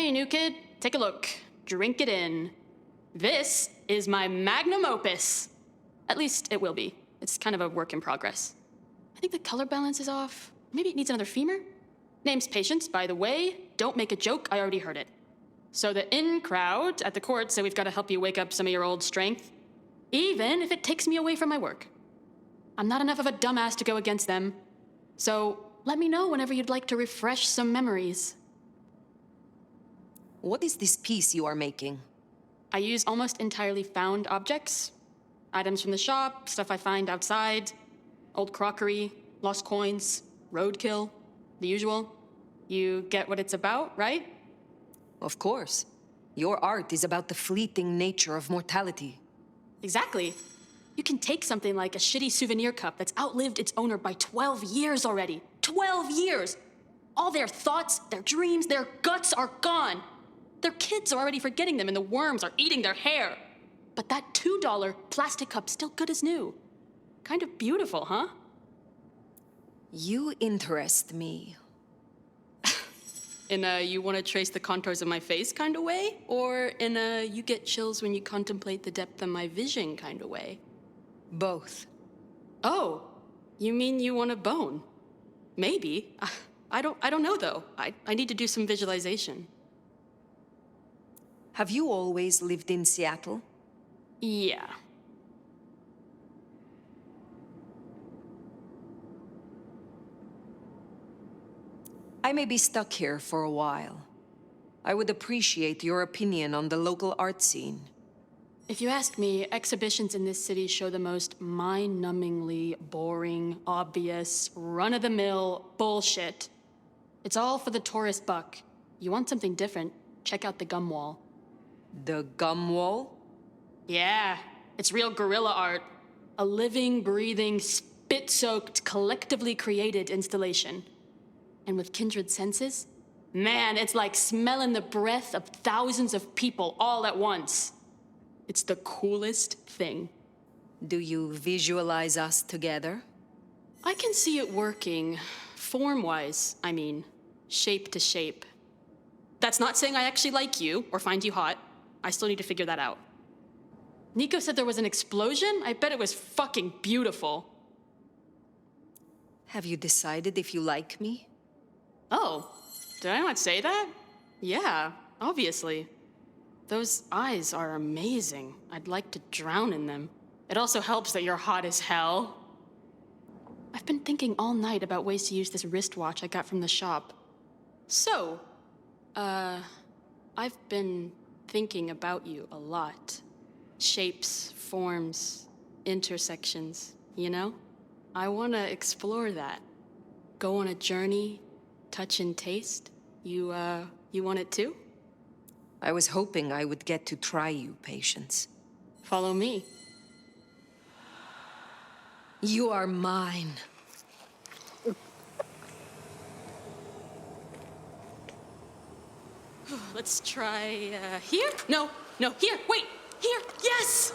Hey, new kid, take a look. Drink it in. This is my magnum opus. At least it will be. It's kind of a work in progress. I think the color balance is off. Maybe it needs another femur? Name's Patience, by the way. Don't make a joke, I already heard it. So the in crowd at the court say we've got to help you wake up some of your old strength, even if it takes me away from my work. I'm not enough of a dumbass to go against them. So let me know whenever you'd like to refresh some memories. What is this piece you are making? I use almost entirely found objects. Items from the shop, stuff I find outside, old crockery, lost coins, roadkill, the usual. You get what it's about, right? Of course. Your art is about the fleeting nature of mortality. Exactly. You can take something like a shitty souvenir cup that's outlived its owner by 12 years already. 12 years! All their thoughts, their dreams, their guts are gone. Their kids are already forgetting them and the worms are eating their hair. But that $2 plastic cup's still good as new. Kind of beautiful, huh? You interest me. In a you want to trace the contours of my face kind of way? Or in a you get chills when you contemplate the depth of my vision kind of way? Both. Oh, you mean you want a bone? Maybe. I don't know though. I need to do some visualization. Have you always lived in Seattle? Yeah. I may be stuck here for a while. I would appreciate your opinion on the local art scene. If you ask me, exhibitions in this city show the most mind-numbingly boring, obvious, run-of-the-mill bullshit. It's all for the tourist buck. You want something different, check out the gum wall. The gum wall? Yeah, it's real guerrilla art. A living, breathing, spit-soaked, collectively created installation. And with kindred senses, man, it's like smelling the breath of thousands of people all at once. It's the coolest thing. Do you visualize us together? I can see it working, form-wise, I mean, shape to shape. That's not saying I actually like you or find you hot. I still need to figure that out. Nico said there was an explosion? I bet it was fucking beautiful. Have you decided if you like me? Oh, did I not say that? Yeah, obviously. Those eyes are amazing. I'd like to drown in them. It also helps that you're hot as hell. I've been thinking all night about ways to use this wristwatch I got from the shop. So, I've been thinking about you a lot. Shapes, forms, intersections, you know? I want to explore that. Go on a journey, touch and taste. You want it too? I was hoping I would get to try you, Patience. Follow me. You are mine. Let's try, here? No, here, wait, here, yes!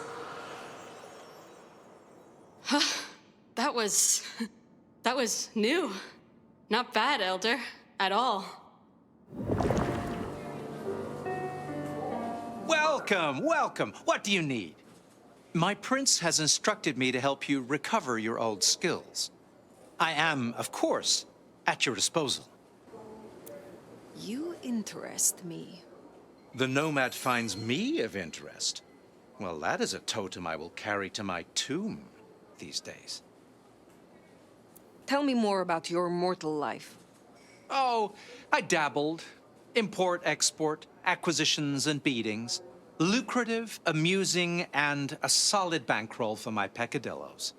That was new. Not bad, Elder, at all. Welcome, welcome. What do you need? My prince has instructed me to help you recover your old skills. I am, of course, at your disposal. You interest me. The nomad finds me of interest. Well, that is a totem I will carry to my tomb these days. Tell me more about your mortal life. Oh, I dabbled. Import, export, acquisitions and beatings. Lucrative, amusing, and a solid bankroll for my peccadillos.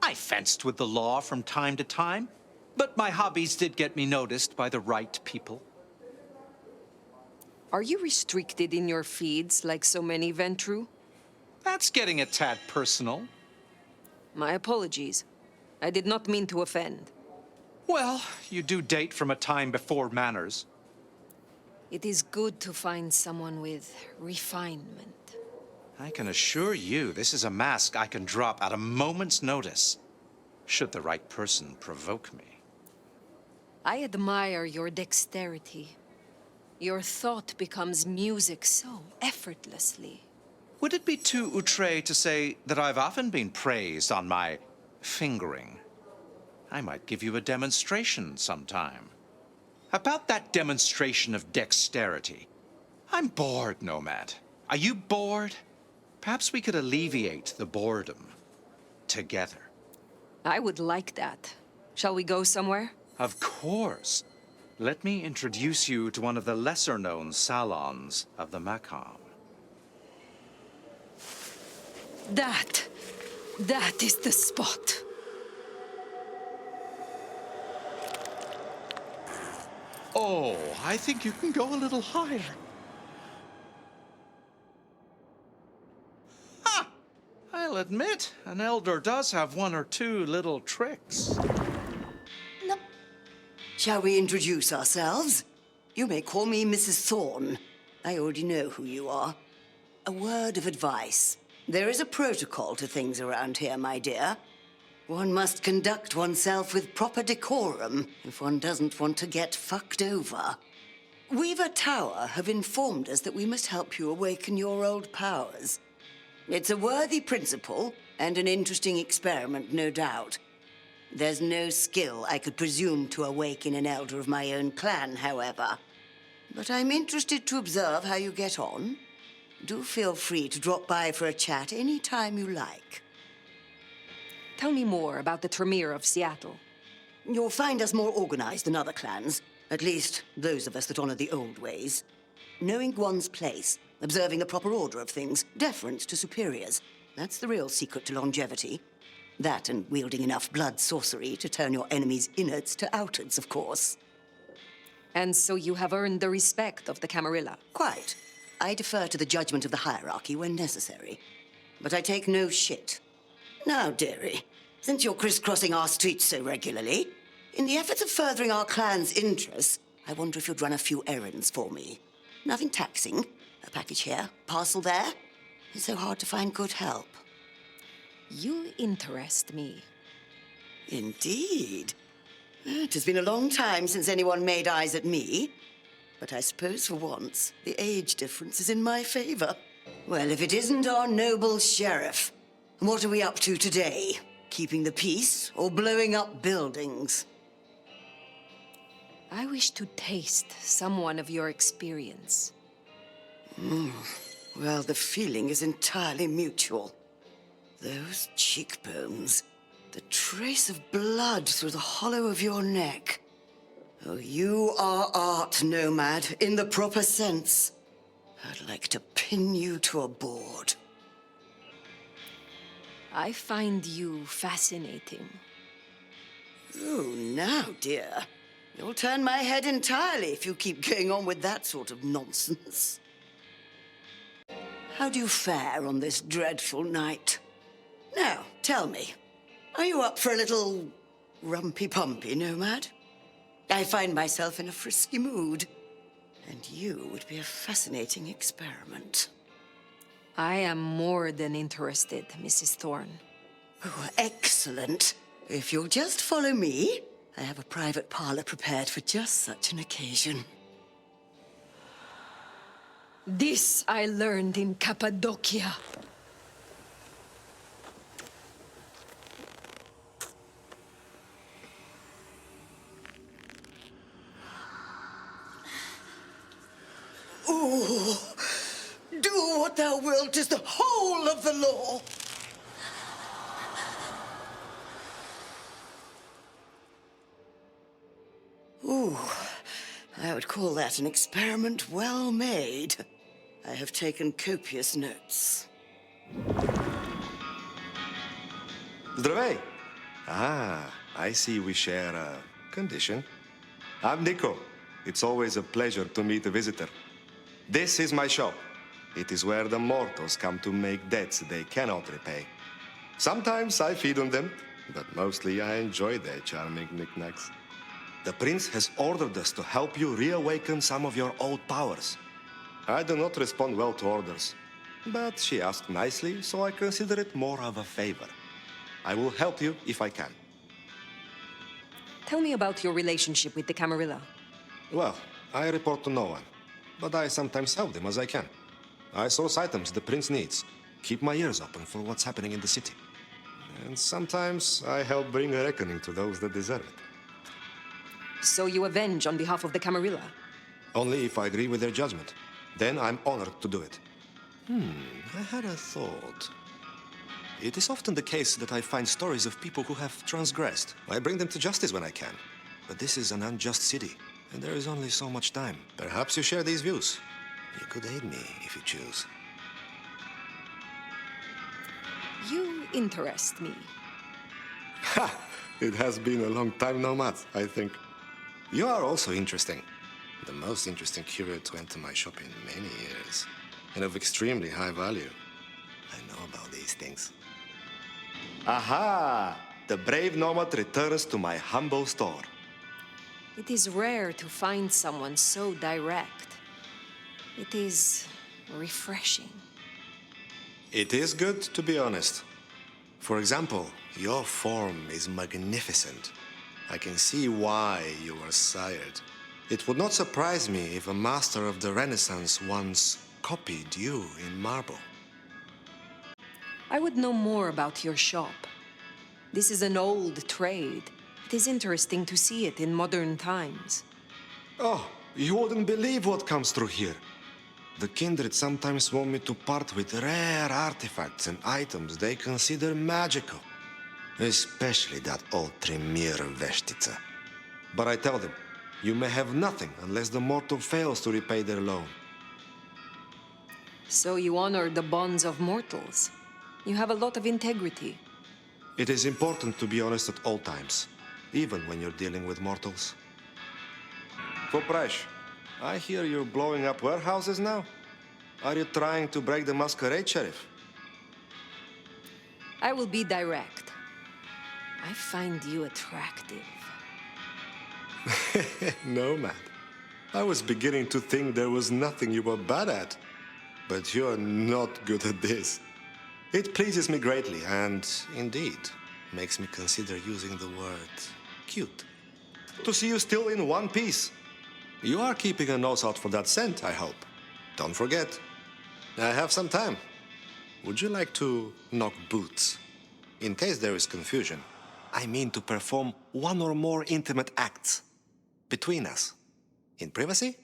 I fenced with the law from time to time, but my hobbies did get me noticed by the right people. Are you restricted in your feeds like so many Ventru? That's getting a tad personal. My apologies. I did not mean to offend. Well, you do date from a time before manners. It is good to find someone with refinement. I can assure you this is a mask I can drop at a moment's notice, should the right person provoke me. I admire your dexterity. Your thought becomes music so effortlessly. Would it be too outre to say that I've often been praised on my fingering? I might give you a demonstration sometime. About that demonstration of dexterity. I'm bored, Nomad. Are you bored? Perhaps we could alleviate the boredom together. I would like that. Shall we go somewhere? Of course. Let me introduce you to one of the lesser-known salons of the Macam. That is the spot. Oh, I think you can go a little higher. Ha! I'll admit, an elder does have one or two little tricks. Shall we introduce ourselves? You may call me Mrs. Thorne. I already know who you are. A word of advice. There is a protocol to things around here, my dear. One must conduct oneself with proper decorum if one doesn't want to get fucked over. Weaver Tower have informed us that we must help you awaken your old powers. It's a worthy principle and an interesting experiment, no doubt. There's no skill I could presume to awaken an elder of my own clan, however. But I'm interested to observe how you get on. Do feel free to drop by for a chat any time you like. Tell me more about the Tremere of Seattle. You'll find us more organized than other clans, at least those of us that honor the old ways. Knowing one's place, observing the proper order of things, deference to superiors. That's the real secret to longevity. That and wielding enough blood sorcery to turn your enemy's innards to outards, of course. And so you have earned the respect of the Camarilla. Quite. I defer to the judgment of the hierarchy when necessary. But I take no shit. Now, dearie, since you're crisscrossing our streets so regularly, in the efforts of furthering our clan's interests, I wonder if you'd run a few errands for me. Nothing taxing. A package here, parcel there. It's so hard to find good help. You interest me. Indeed. It has been a long time since anyone made eyes at me. But I suppose for once, the age difference is in my favor. Well, if it isn't our noble sheriff, what are we up to today? Keeping the peace or blowing up buildings? I wish to taste someone of your experience. Well, the feeling is entirely mutual. Those cheekbones, the trace of blood through the hollow of your neck. Oh, you are art, Nomad, in the proper sense. I'd like to pin you to a board. I find you fascinating. Oh, now, dear. You'll turn my head entirely if you keep going on with that sort of nonsense. How do you fare on this dreadful night? Now, tell me, are you up for a little rumpy-pumpy, Nomad? I find myself in a frisky mood, and you would be a fascinating experiment. I am more than interested, Mrs. Thorne. Oh, excellent. If you'll just follow me, I have a private parlor prepared for just such an occasion. This I learned in Cappadocia. Ooh, do what thou wilt is the whole of the law. Ooh, I would call that an experiment well made. I have taken copious notes. Здравей! I see we share a condition. I'm Nico. It's always a pleasure to meet a visitor. This is my shop. It is where the mortals come to make debts they cannot repay. Sometimes I feed on them, but mostly I enjoy their charming knickknacks. The prince has ordered us to help you reawaken some of your old powers. I do not respond well to orders, but she asked nicely, so I consider it more of a favor. I will help you if I can. Tell me about your relationship with the Camarilla. Well, I report to no one. but I sometimes help them as I can. I source items the prince needs, keep my ears open for what's happening in the city. And sometimes I help bring a reckoning to those that deserve it. So you avenge on behalf of the Camarilla? Only if I agree with their judgment. Then I'm honored to do it. I had a thought. It is often the case that I find stories of people who have transgressed. I bring them to justice when I can. But this is an unjust city, and there is only so much time. Perhaps you share these views. You could aid me if you choose. You interest me. Ha! It has been a long time, Nomad, I think. You are also interesting. The most interesting courier to enter my shop in many years. And of extremely high value. I know about these things. Aha! The brave Nomad returns to my humble store. It is rare to find someone so direct. It is refreshing. It is good to be honest. For example, your form is magnificent. I can see why you were sired. It would not surprise me if a master of the Renaissance once copied you in marble. I would know more about your shop. This is an old trade. It is interesting to see it in modern times. Oh, you wouldn't believe what comes through here. The kindred sometimes want me to part with rare artifacts and items they consider magical. Especially that old Tremere Vestitsa. But I tell them, you may have nothing unless the mortal fails to repay their loan. So you honor the bonds of mortals. You have a lot of integrity. It is important to be honest at all times, even when you're dealing with mortals. Poprash, I hear you're blowing up warehouses now. Are you trying to break the Masquerade, Sheriff? I will be direct. I find you attractive. No, man. I was beginning to think there was nothing you were bad at. But you're not good at this. It pleases me greatly, and indeed, makes me consider using the word cute. To see you still in one piece. You are keeping a nose out for that scent, I hope. Don't forget. I have some time. Would you like to knock boots? In case there is confusion, I mean to perform one or more intimate acts between us. In privacy?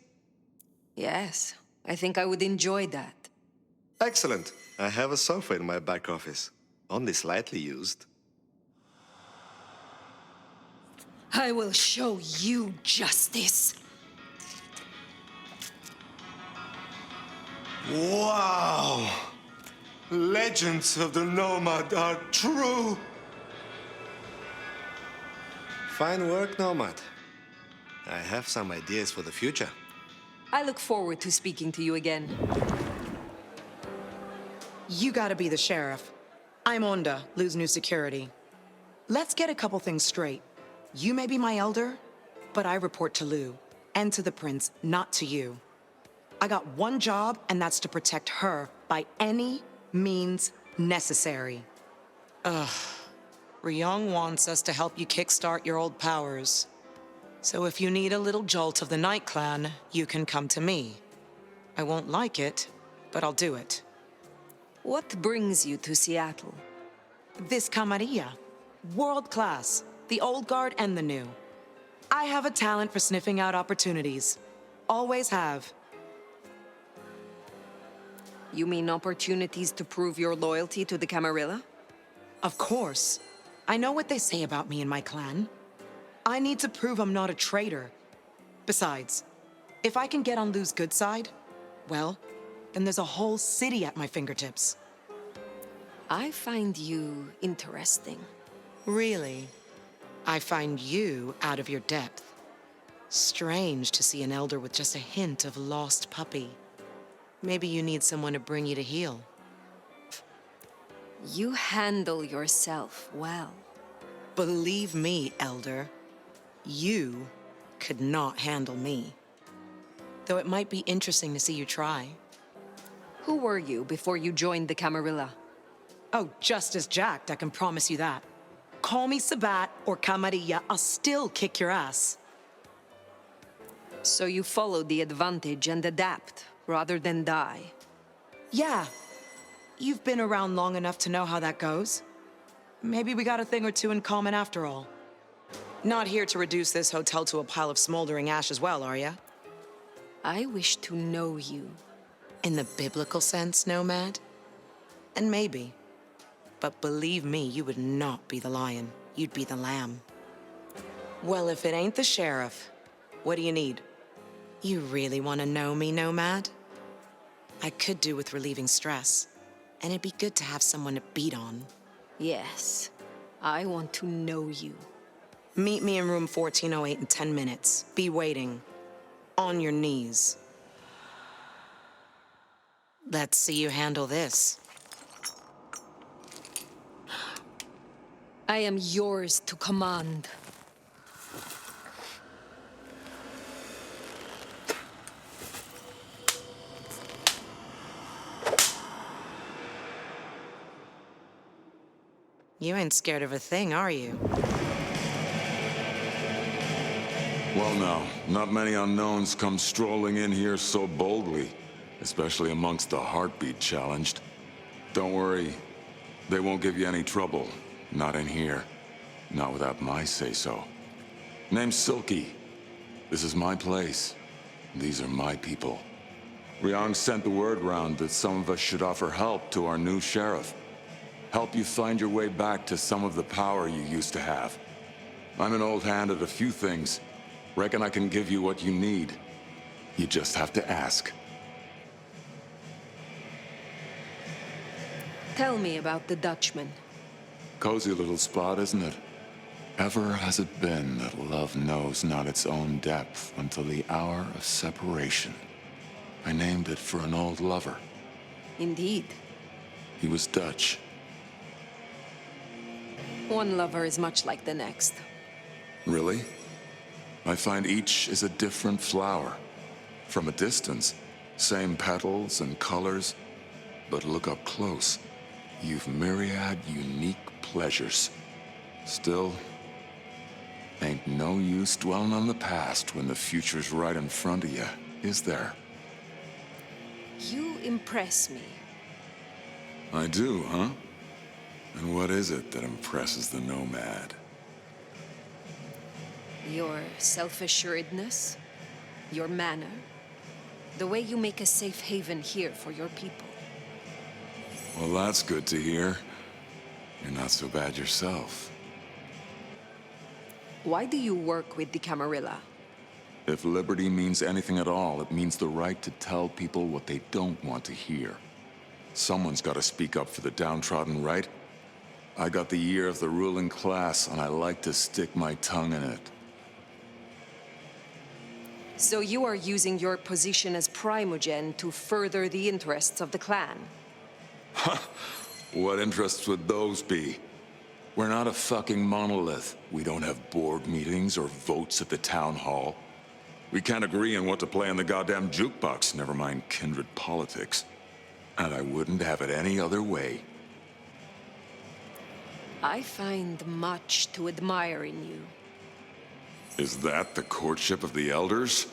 Yes, I think I would enjoy that. Excellent. I have a sofa in my back office. Only slightly used. I will show you justice. Wow! Legends of the Nomad are true! Fine work, Nomad. I have some ideas for the future. I look forward to speaking to you again. You gotta be the sheriff. I'm Onda, Lou's new security. Let's get a couple things straight. You may be my elder, but I report to Lou, and to the prince, not to you. I got one job, and that's to protect her by any means necessary. Ryong wants us to help you kickstart your old powers. So if you need a little jolt of the Night Clan, you can come to me. I won't like it, but I'll do it. What brings you to Seattle? This camarilla. World class. The old guard and the new. I have a talent for sniffing out opportunities. Always have. You mean opportunities to prove your loyalty to the Camarilla? Of course. I know what they say about me and my clan. I need to prove I'm not a traitor. Besides, if I can get on Lou's good side, well, then there's a whole city at my fingertips. I find you interesting. Really? I find you out of your depth. Strange to see an elder with just a hint of lost puppy. Maybe you need someone to bring you to heel. You handle yourself well. Believe me, elder, you could not handle me. Though it might be interesting to see you try. Who were you before you joined the Camarilla? Oh, just as jacked, I can promise you that. Call me Sabat or Camarilla, I'll still kick your ass. So you follow the advantage and adapt, rather than die. Yeah. You've been around long enough to know how that goes. Maybe we got a thing or two in common after all. Not here to reduce this hotel to a pile of smoldering ash as well, are ya? I wish to know you. In the biblical sense, nomad? And maybe. But believe me, you would not be the lion. You'd be the lamb. Well, if it ain't the sheriff, what do you need? You really want to know me, nomad? I could do with relieving stress, and it'd be good to have someone to beat on. Yes, I want to know you. Meet me in room 1408 in 10 minutes. Be waiting. On your knees. Let's see you handle this. I am yours to command. You ain't scared of a thing, are you? Well, no. Not many unknowns come strolling in here so boldly, especially amongst the heartbeat challenged. Don't worry. They won't give you any trouble. Not in here. Not without my say-so. Name's Silky. This is my place. These are my people. Ryong sent the word round that some of us should offer help to our new sheriff. Help you find your way back to some of the power you used to have. I'm an old hand at a few things. Reckon I can give you what you need. You just have to ask. Tell me about the Dutchman. Cozy little spot, isn't it? Ever has it been that love knows not its own depth until the hour of separation. I named it for an old lover. Indeed. He was Dutch. One lover is much like the next. Really? I find each is a different flower. From a distance, same petals and colors, but look up close. You've myriad unique pleasures. Still, ain't no use dwelling on the past when the future's right in front of you, is there? You impress me. I do, huh? And what is it that impresses the nomad? Your self-assuredness, your manner, the way you make a safe haven here for your people. Well, that's good to hear. You're not so bad yourself. Why do you work with the Camarilla? If liberty means anything at all, it means the right to tell people what they don't want to hear. Someone's got to speak up for the downtrodden, right? I got the ear of the ruling class, and I like to stick my tongue in it. So you are using your position as primogen to further the interests of the clan? What interests would those be? We're not a fucking monolith. We don't have board meetings or votes at the town hall. We can't agree on what to play in the goddamn jukebox, never mind kindred politics. And I wouldn't have it any other way. I find much to admire in you. Is that the courtship of the elders?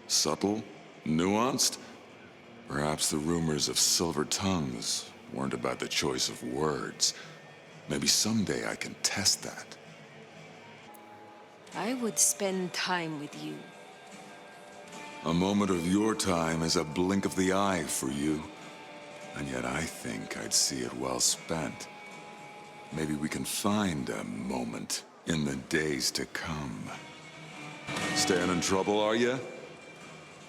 Subtle? Nuanced? Perhaps the rumors of silver tongues weren't about the choice of words. Maybe someday I can test that. I would spend time with you. A moment of your time is a blink of the eye for you. And yet I think I'd see it well spent. Maybe we can find a moment in the days to come. Staying in trouble, are you?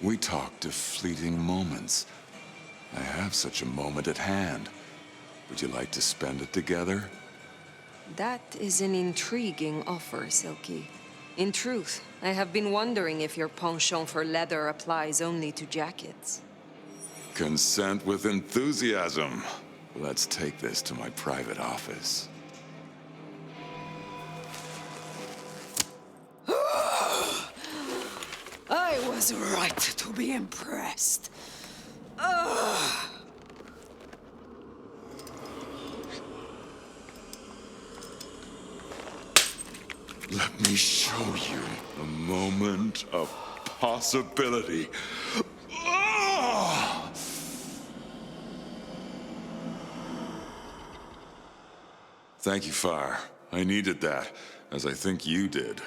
We talked of fleeting moments. I have such a moment at hand. Would you like to spend it together? That is an intriguing offer, Silky. In truth, I have been wondering if your penchant for leather applies only to jackets. Consent with enthusiasm. Let's take this to my private office. I was right to be impressed. Let me show you a moment of possibility. Ah! Thank you, Fire. I needed that, as I think you did.